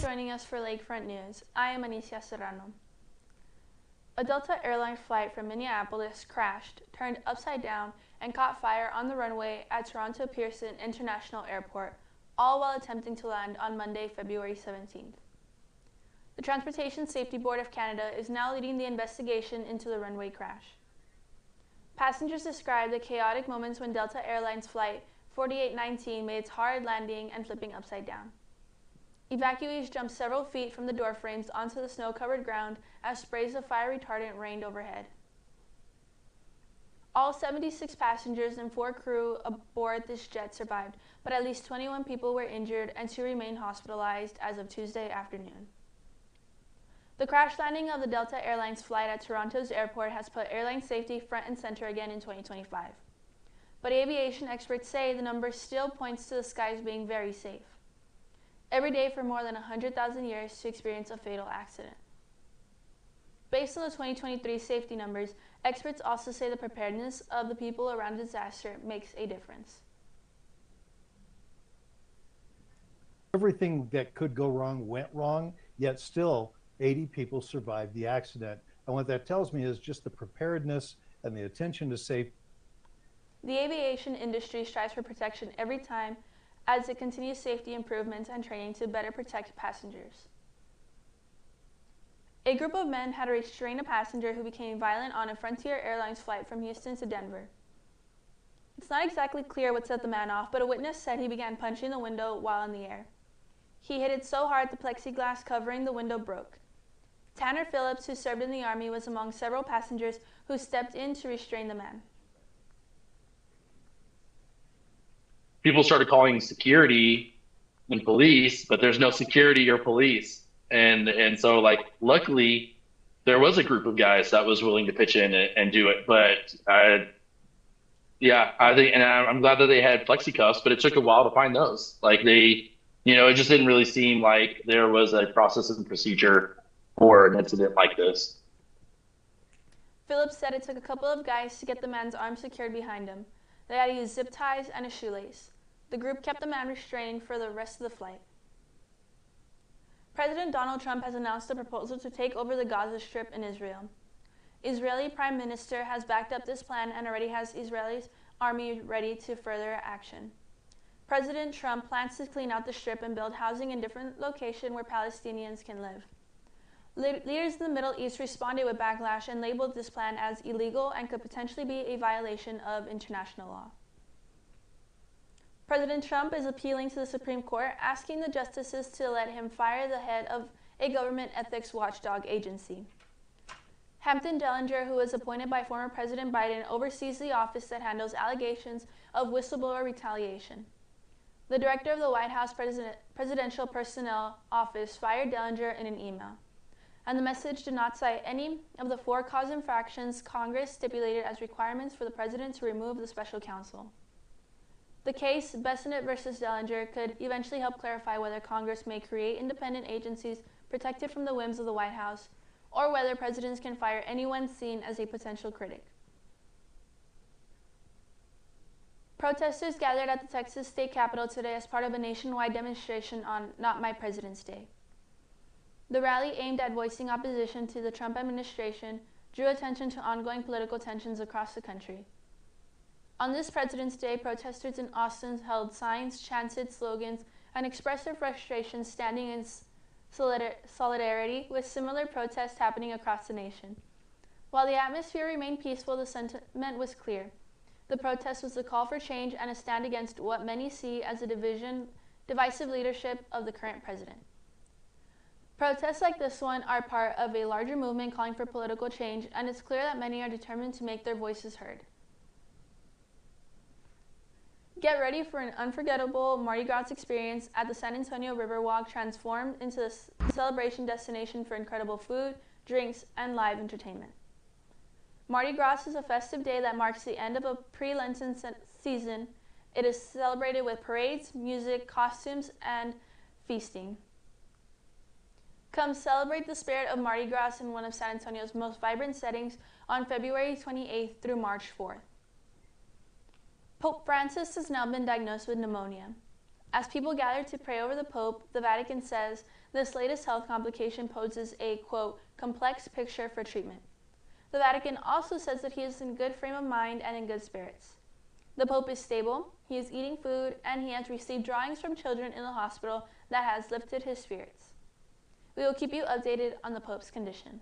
joining us for Lakefront News. I am Anicia Serrano. A Delta Airlines flight from Minneapolis crashed, turned upside down, and caught fire on the runway at Toronto Pearson International Airport, all while attempting to land on Monday, February 17th. The Transportation Safety Board of Canada is now leading the investigation into the runway crash. Passengers described the chaotic moments when Delta Airlines Flight 4819 made its hard landing and flipping upside down. Evacuees jumped several feet from the door frames onto the snow-covered ground as sprays of fire retardant rained overhead. All 76 passengers and 4 crew aboard this jet survived, but at least 21 people were injured and 2 remain hospitalized as of Tuesday afternoon. The crash landing of the Delta Airlines flight at Toronto's airport has put airline safety front and center again in 2025. But aviation experts say the number still points to the skies being very safe. Every day for more than 100,000 years to experience a fatal accident. Based on the 2023 safety numbers, experts also say the preparedness of the people around a disaster makes a difference. Everything that could go wrong went wrong, yet still 80 people survived the accident. And what that tells me is just the preparedness and the attention to safety. The aviation industry strives for protection every time as it continues safety improvements and training to better protect passengers. A group of men had to restrain a passenger who became violent on a Frontier Airlines flight from Houston to Denver. It's not exactly clear what set the man off, but a witness said he began punching the window while in the air. He hit it so hard the plexiglass covering the window broke. Tanner Phillips, who served in the Army, was among several passengers who stepped in to restrain the man. People started calling security and police, but there's no security or police. And so like, luckily there was a group of guys that was willing to pitch in and do it. But I think, and I'm glad that they had flexi cuffs, but it took a while to find those. Like it just didn't really seem like there was a process and procedure for an incident like this. Phillips said it took a couple of guys to get the man's arms secured behind him. They had to use zip ties and a shoelace. The group kept the man restrained for the rest of the flight. President Donald Trump has announced a proposal to take over the Gaza Strip in Israel. Israeli Prime Minister has backed up this plan and already has Israel's army ready to further action. President Trump plans to clean out the strip and build housing in different locations where Palestinians can live. Leaders in the Middle East responded with backlash and labeled this plan as illegal and could potentially be a violation of international law. President Trump is appealing to the Supreme Court, asking the justices to let him fire the head of a government ethics watchdog agency. Hampton Dellinger, who was appointed by former President Biden, oversees the office that handles allegations of whistleblower retaliation. The director of the White House Presidential Personnel Office fired Dellinger in an email, and the message did not cite any of the 4 cause infractions Congress stipulated as requirements for the president to remove the special counsel. The case, Bessonnet versus Dellinger, could eventually help clarify whether Congress may create independent agencies protected from the whims of the White House, or whether presidents can fire anyone seen as a potential critic. Protesters gathered at the Texas state capitol today as part of a nationwide demonstration on Not My President's Day. The rally, aimed at voicing opposition to the Trump administration, drew attention to ongoing political tensions across the country. On this President's Day, protesters in Austin held signs, chanted slogans, and expressed their frustration, standing in solidarity with similar protests happening across the nation. While the atmosphere remained peaceful, the sentiment was clear. The protest was a call for change and a stand against what many see as the divisive leadership of the current president. Protests like this one are part of a larger movement calling for political change, and it's clear that many are determined to make their voices heard. Get ready for an unforgettable Mardi Gras experience at the San Antonio Riverwalk, transformed into a celebration destination for incredible food, drinks, and live entertainment. Mardi Gras is a festive day that marks the end of a pre-Lenten season. It is celebrated with parades, music, costumes, and feasting. Come celebrate the spirit of Mardi Gras in one of San Antonio's most vibrant settings on February 28th through March 4th. Pope Francis has now been diagnosed with pneumonia. As people gather to pray over the Pope, the Vatican says this latest health complication poses a, quote, complex picture for treatment. The Vatican also says that he is in good frame of mind and in good spirits. The Pope is stable, he is eating food, and he has received drawings from children in the hospital that has lifted his spirits. We will keep you updated on the Pope's condition.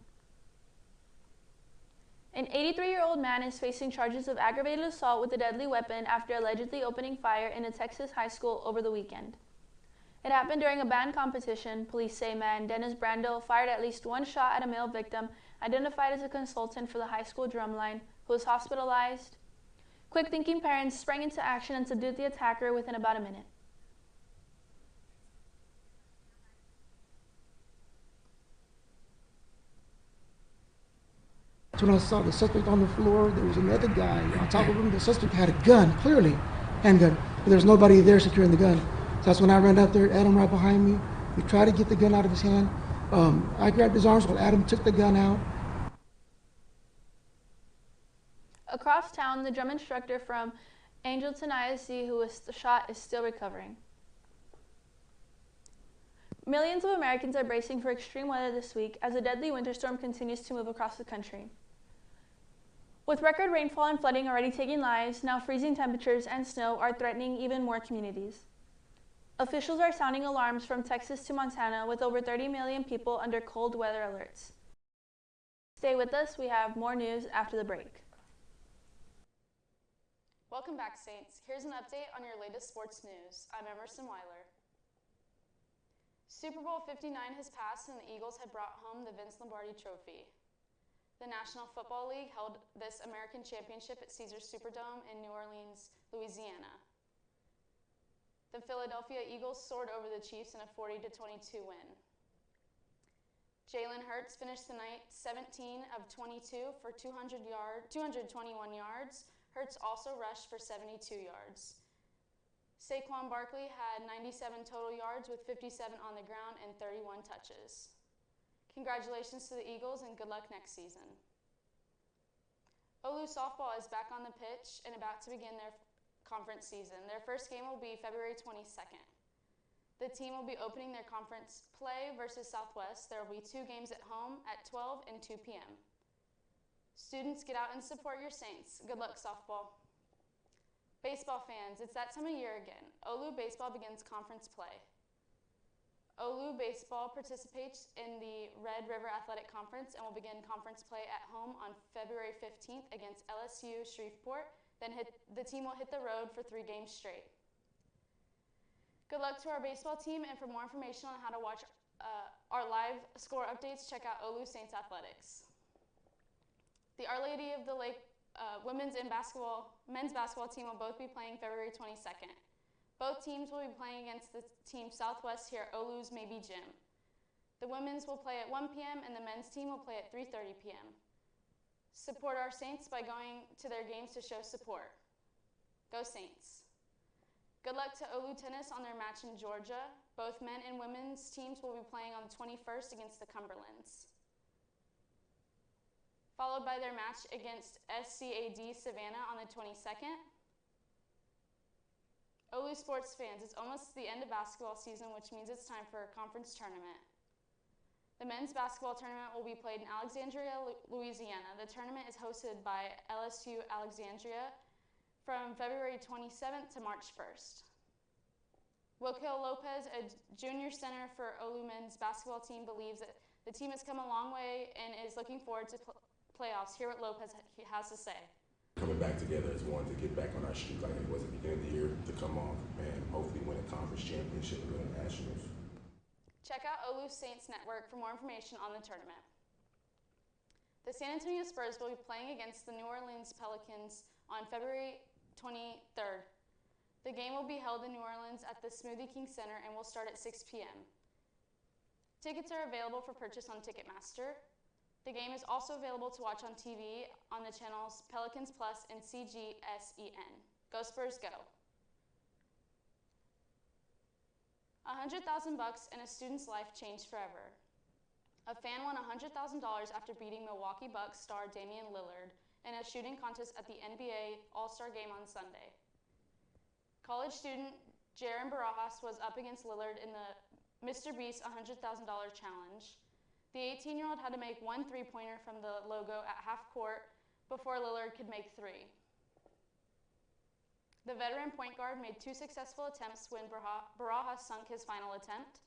An 83-year-old man is facing charges of aggravated assault with a deadly weapon after allegedly opening fire in a Texas high school over the weekend. It happened during a band competition. Police say man Dennis Brando fired at least one shot at a male victim, identified as a consultant for the high school drumline, who was hospitalized. Quick-thinking parents sprang into action and subdued the attacker within about a minute. When I saw the suspect on the floor, there was another guy on top of him. The suspect had a gun, clearly, handgun, but there was nobody there securing the gun. So that's when I ran up there, Adam right behind me. We tried to get the gun out of his hand. I grabbed his arms while Adam took the gun out. Across town, the drum instructor from Angelton ISD who was shot is still recovering. Millions of Americans are bracing for extreme weather this week as a deadly winter storm continues to move across the country. With record rainfall and flooding already taking lives, now freezing temperatures and snow are threatening even more communities. Officials are sounding alarms from Texas to Montana with over 30 million people under cold weather alerts. Stay with us, we have more news after the break. Welcome back, Saints. Here's an update on your latest sports news. I'm Emerson Weiler. Super Bowl 59 has passed and the Eagles have brought home the Vince Lombardi Trophy. The National Football League held this American Championship at Caesars Superdome in New Orleans, Louisiana. The Philadelphia Eagles soared over the Chiefs in a 40-22 win. Jalen Hurts finished the night 17 of 22 for 221 yards. Hurts also rushed for 72 yards. Saquon Barkley had 97 total yards with 57 on the ground and 31 touches. Congratulations to the Eagles and good luck next season. OU softball is back on the pitch and about to begin their conference season. Their first game will be February 22nd. The team will be opening their conference play versus Southwest. There will be 2 games at home at 12 and 2 p.m. Students, get out and support your Saints. Good luck, softball. Baseball fans, it's that time of year again. OU baseball begins conference play. OU baseball participates in the Red River Athletic Conference and will begin conference play at home on February 15th against LSU Shreveport. Then the team will hit the road for 3 games straight. Good luck to our baseball team, and for more information on how to watch our live score updates, check out OU Saints Athletics. The Our Lady of the Lake women's and men's basketball team will both be playing February 22nd. Both teams will be playing against the team Southwest here at OU's Maybe Gym. The women's will play at 1 p.m. and the men's team will play at 3:30 p.m. Support our Saints by going to their games to show support. Go Saints. Good luck to OU tennis on their match in Georgia. Both men and women's teams will be playing on the 21st against the Cumberlands, followed by their match against SCAD Savannah on the 22nd. OU sports fans, it's almost the end of basketball season, which means it's time for a conference tournament. The men's basketball tournament will be played in Alexandria, Louisiana. The tournament is hosted by LSU Alexandria from February 27th to March 1st. Wilkil Lopez, a junior center for OU men's basketball team, believes that the team has come a long way and is looking forward to playoffs. Hear what Lopez has to say. Coming back together as one to get back on our streak like it was at the beginning of the year, to come off and hopefully win a conference championship and go to nationals. Check out OU Saints Network for more information on the tournament. The San Antonio Spurs will be playing against the New Orleans Pelicans on February 23rd. The game will be held in New Orleans at the Smoothie King Center and will start at 6 p.m. Tickets are available for purchase on Ticketmaster. The game is also available to watch on TV on the channels Pelicans Plus and CGSEN. Go Spurs, go. $100,000 and a student's life changed forever. A fan won $100,000 after beating Milwaukee Bucks star Damian Lillard in a shooting contest at the NBA All-Star Game on Sunday. College student Jaron Barajas was up against Lillard in the Mr. Beast $100,000 challenge. The 18-year-old had to make one three-pointer from the logo at half court before Lillard could make three. The veteran point guard made two successful attempts when Barajas sunk his final attempt.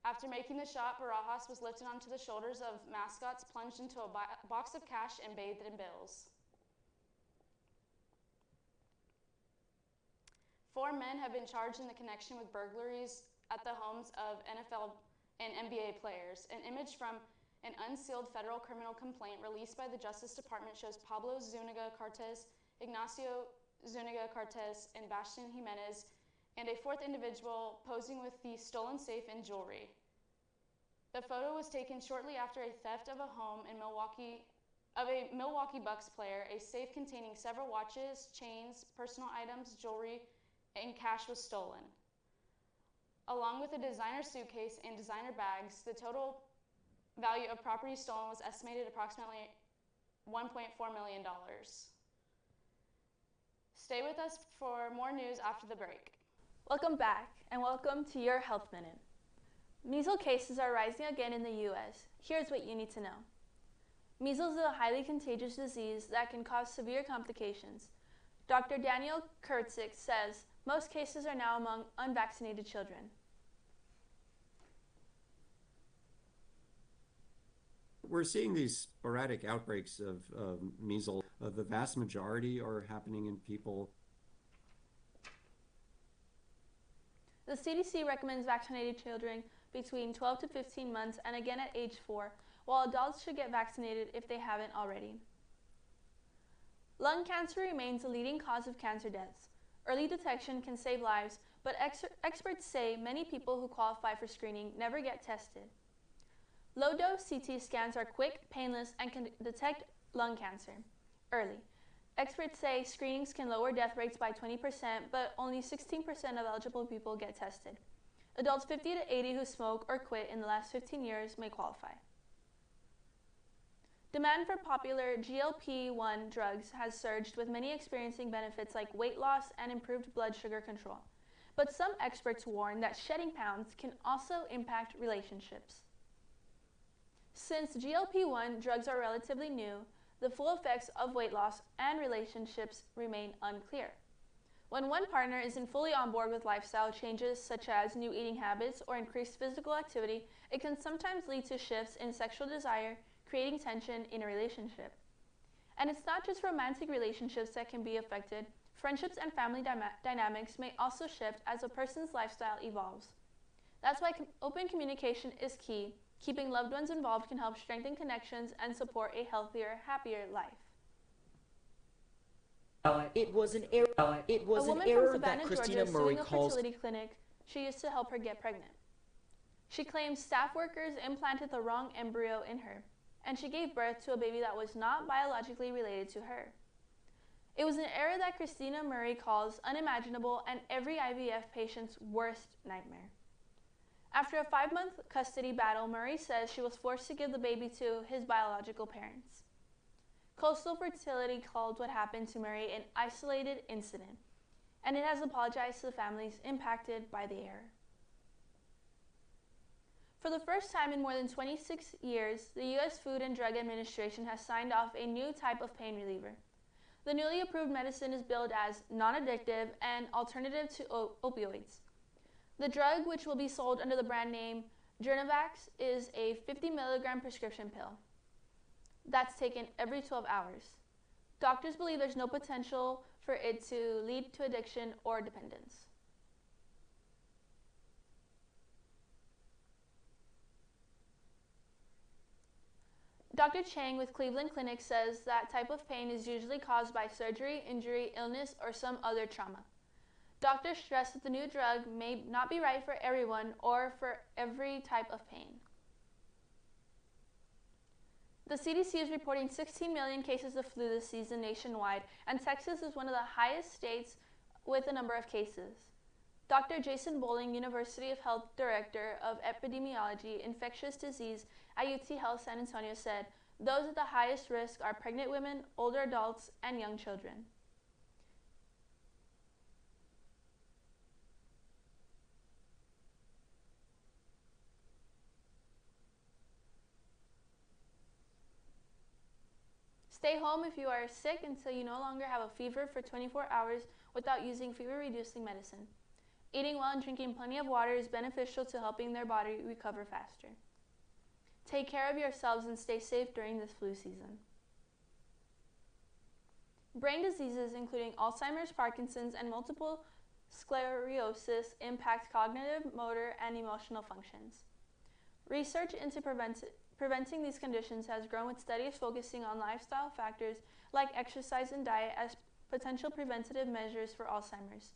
After making the shot, Barajas was lifted onto the shoulders of mascots, plunged into a box of cash, and bathed in bills. 4 men have been charged in the connection with burglaries at the homes of NFL and NBA players. An image from an unsealed federal criminal complaint released by the Justice Department shows Pablo Zuniga Cortez, Ignacio Zuniga Cortez, and Bastian Jimenez, and a fourth individual posing with the stolen safe and jewelry. The photo was taken shortly after a theft of a home in a Milwaukee Bucks player. A safe containing several watches, chains, personal items, jewelry, and cash was stolen. Along with a designer suitcase and designer bags, the total value of property stolen was estimated approximately $1.4 million. Stay with us for more news after the break. Welcome back, and welcome to your Health Minute. Measles cases are rising again in the U.S. Here's what you need to know. Measles is a highly contagious disease that can cause severe complications. Dr. Daniel Kurtzik says most cases are now among unvaccinated children. We're seeing these sporadic outbreaks of measles. The vast majority are happening in people. The CDC recommends vaccinated children between 12 to 15 months and again at age 4, while adults should get vaccinated if they haven't already. Lung cancer remains the leading cause of cancer deaths. Early detection can save lives, but experts say many people who qualify for screening never get tested. Low-dose CT scans are quick, painless, and can detect lung cancer early. Experts say screenings can lower death rates by 20%, but only 16% of eligible people get tested. Adults 50 to 80 who smoke or quit in the last 15 years may qualify. Demand for popular GLP-1 drugs has surged, with many experiencing benefits like weight loss and improved blood sugar control. But some experts warn that shedding pounds can also impact relationships. Since GLP-1 drugs are relatively new, the full effects of weight loss and relationships remain unclear. When one partner isn't fully on board with lifestyle changes such as new eating habits or increased physical activity, it can sometimes lead to shifts in sexual desire, creating tension in a relationship. And it's not just romantic relationships that can be affected. Friendships and family dynamics may also shift as a person's lifestyle evolves. That's why open communication is key. Keeping loved ones involved can help strengthen connections and support a healthier, happier life. It was an error that Christina Murray calls. A woman from Savannah, Georgia, suing a fertility clinic she used to help her get pregnant. She claims staff workers implanted the wrong embryo in her, and she gave birth to a baby that was not biologically related to her. It was an error that Christina Murray calls unimaginable and every IVF patient's worst nightmare. After a 5-month custody battle, Murray says she was forced to give the baby to his biological parents. Coastal Fertility called what happened to Murray an isolated incident, and it has apologized to the families impacted by the error. For the first time in more than 26 years, the U.S. Food and Drug Administration has signed off a new type of pain reliever. The newly approved medicine is billed as non-addictive and alternative to opioids. The drug, which will be sold under the brand name Journavax, is a 50-milligram prescription pill that's taken every 12 hours. Doctors believe there's no potential for it to lead to addiction or dependence. Dr. Chang with Cleveland Clinic says that type of pain is usually caused by surgery, injury, illness, or some other trauma. Doctors stress that the new drug may not be right for everyone or for every type of pain. The CDC is reporting 16 million cases of flu this season nationwide, and Texas is one of the highest states with a number of cases. Dr. Jason Bowling, University of Health Director of Epidemiology, Infectious Disease at UT Health San Antonio said, those at the highest risk are pregnant women, older adults, and young children. Stay home if you are sick until you no longer have a fever for 24 hours without using fever-reducing medicine. Eating well and drinking plenty of water is beneficial to helping their body recover faster. Take care of yourselves and stay safe during this flu season. Brain diseases, including Alzheimer's, Parkinson's, and multiple sclerosis, impact cognitive, motor, and emotional functions. Research into preventing these conditions has grown, with studies focusing on lifestyle factors like exercise and diet as potential preventative measures for Alzheimer's.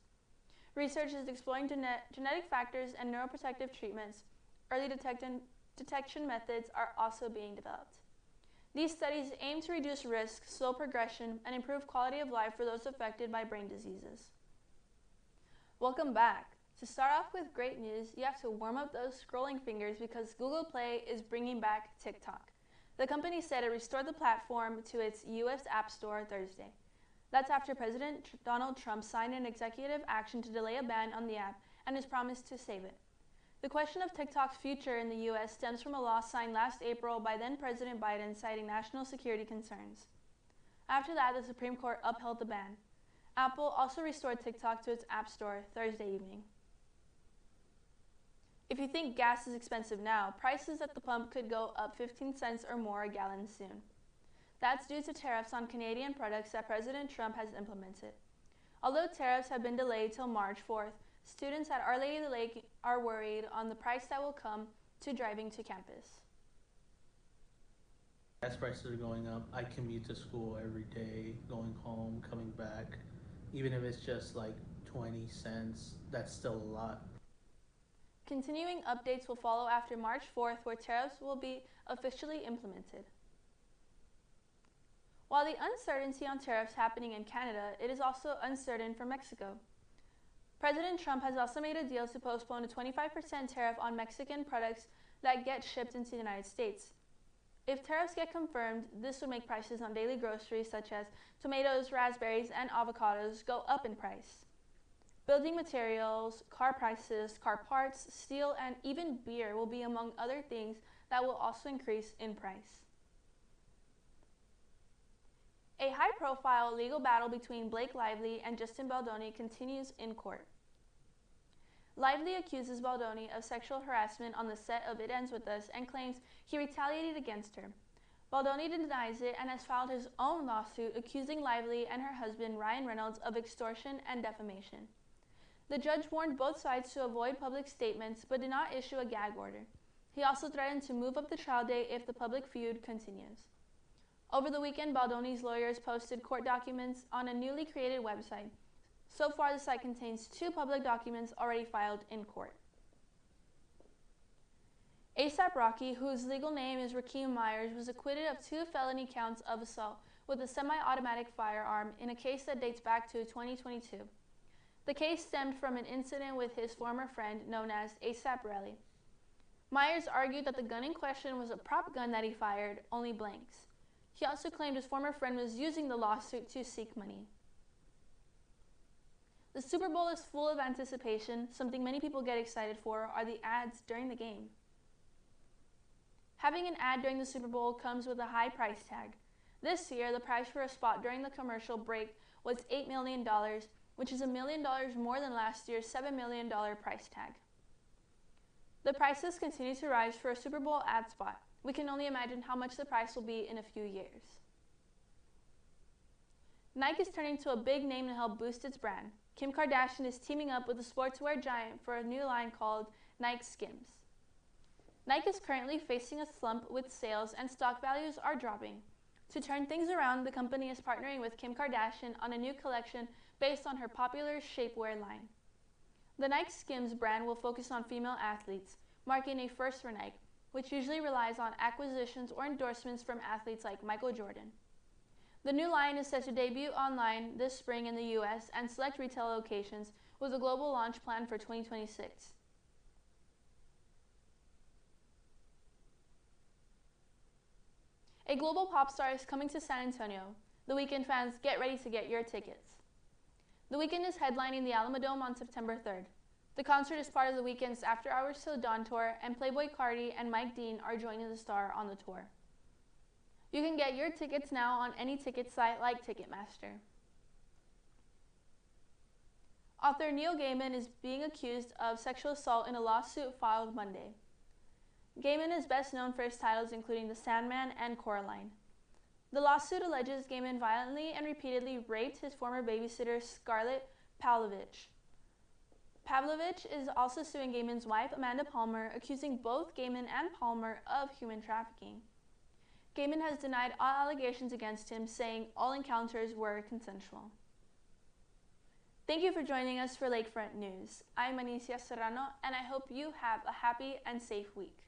Research is exploring genetic factors and neuroprotective treatments. Early detection methods are also being developed. These studies aim to reduce risk, slow progression, and improve quality of life for those affected by brain diseases. Welcome back. To start off with great news, you have to warm up those scrolling fingers because Google Play is bringing back TikTok. The company said it restored the platform to its U.S. App Store Thursday. That's after President Donald Trump signed an executive action to delay a ban on the app and has promised to save it. The question of TikTok's future in the U.S. stems from a law signed last April by then-President Biden, citing national security concerns. After that, the Supreme Court upheld the ban. Apple also restored TikTok to its App Store Thursday evening. If you think gas is expensive now, prices at the pump could go up 15 cents or more a gallon soon. That's due to tariffs on Canadian products that President Trump has implemented. Although tariffs have been delayed till March 4th, students at Our Lady of the Lake are worried on the price that will come to driving to campus. Gas prices are going up. I commute to school every day, going home, coming back. Even if it's just like 20 cents, that's still a lot. Continuing updates will follow after March 4th, where tariffs will be officially implemented. While the uncertainty on tariffs happening in Canada, it is also uncertain for Mexico. President Trump has also made a deal to postpone a 25% tariff on Mexican products that get shipped into the United States. If tariffs get confirmed, this would make prices on daily groceries such as tomatoes, raspberries, and avocados go up in price. Building materials, car prices, car parts, steel, and even beer will be among other things that will also increase in price. A high-profile legal battle between Blake Lively and Justin Baldoni continues in court. Lively accuses Baldoni of sexual harassment on the set of It Ends With Us and claims he retaliated against her. Baldoni denies it and has filed his own lawsuit accusing Lively and her husband Ryan Reynolds of extortion and defamation. The judge warned both sides to avoid public statements but did not issue a gag order. He also threatened to move up the trial date if the public feud continues. Over the weekend, Baldoni's lawyers posted court documents on a newly created website. So far, the site contains 2 public documents already filed in court. A$AP Rocky, whose legal name is Rakeem Myers, was acquitted of 2 felony counts of assault with a semi-automatic firearm in a case that dates back to 2022. The case stemmed from an incident with his former friend known as A$AP Relly. Myers argued that the gun in question was a prop gun that he fired, only blanks. He also claimed his former friend was using the lawsuit to seek money. The Super Bowl is full of anticipation. Something many people get excited for are the ads during the game. Having an ad during the Super Bowl comes with a high price tag. This year, the price for a spot during the commercial break was $8 million, which is $1 million more than last year's $7 million price tag. The prices continue to rise for a Super Bowl ad spot. We can only imagine how much the price will be in a few years. Nike is turning to a big name to help boost its brand. Kim Kardashian is teaming up with a sportswear giant for a new line called Nike Skims. Nike is currently facing a slump with sales and stock values are dropping. To turn things around, the company is partnering with Kim Kardashian on a new collection based on her popular shapewear line. The Nike Skims brand will focus on female athletes, marking a first for Nike, which usually relies on acquisitions or endorsements from athletes like Michael Jordan. The new line is set to debut online this spring in the US and select retail locations, with a global launch planned for 2026. A global pop star is coming to San Antonio. The Weeknd fans, get ready to get your tickets. The Weeknd is headlining the Alamodome on September 3rd. The concert is part of The Weeknd's After Hours Till Dawn tour, and Playboi Carti and Mike Dean are joining the star on the tour. You can get your tickets now on any ticket site like Ticketmaster. Author Neil Gaiman is being accused of sexual assault in a lawsuit filed Monday. Gaiman is best known for his titles including The Sandman and Coraline. The lawsuit alleges Gaiman violently and repeatedly raped his former babysitter Scarlett Pavlovich. Pavlovich is also suing Gaiman's wife, Amanda Palmer, accusing both Gaiman and Palmer of human trafficking. Gaiman has denied all allegations against him, saying all encounters were consensual. Thank you for joining us for Lakefront News. I'm Anicia Serrano, and I hope you have a happy and safe week.